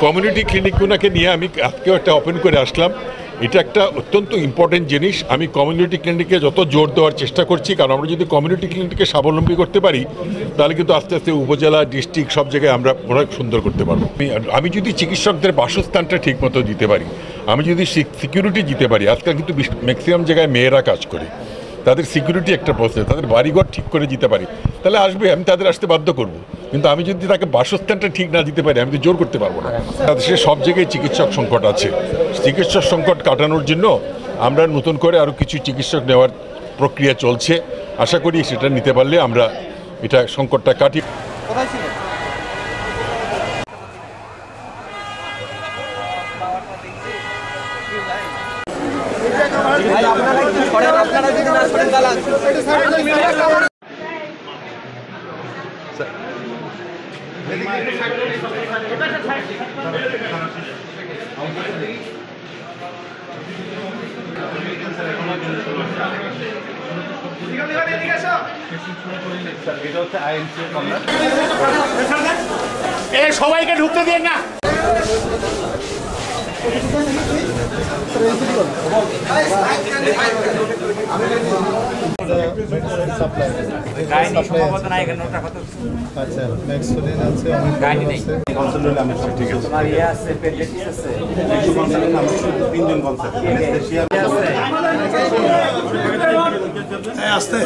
Community ক্লিনিকগুলোকে নিয়ে আমি আজকেও একটা ওপেন করে আসলাম। এটা একটা অত্যন্ত ইম্পর্টেন্ট জিনিস। আমি কমিউনিটি ক্লিনিকে যত জোর দেওয়ার চেষ্টা করছি, কারণ আমরা যদি কমিউনিটি ক্লিনিককে স্বাবলম্বী করতে পারি তাহলে কিন্তু আস্তে আস্তে উপজেলা, ডিস্ট্রিক্ট সব জায়গায় আমরা অনেক সুন্দর করতে পারবো। আমি যদি চিকিৎসকদের বাসস্থানটা ঠিকমতো দিতে পারি, আমি যদি সিকিউরিটি দিতে পারি, আজকাল কিন্তু ম্যাক্সিমাম জায়গায় মেয়েরা কাজ করে, তাদের সিকিউরিটি একটা প্রসেস, তাদের বাড়িঘর ঠিক করে দিতে পারি, তাহলে আসবে, আমি তাদের আসতে বাধ্য করব। কিন্তু আমি যদি তাকে বাসস্থানটা ঠিক না দিতে পারি, আমি তো জোর করতে পারবো না। সে সব জায়গায় চিকিৎসক সংকট আছে। চিকিৎসক সংকট কাটানোর জন্য আমরা নতুন করে আরও কিছু চিকিৎসক নেওয়ার প্রক্রিয়া চলছে। আশা করি সেটা নিতে পারলে আমরা এটা সংকটটা কাটি। সবাইকে ঢুকতে দিয়ে না। আসতে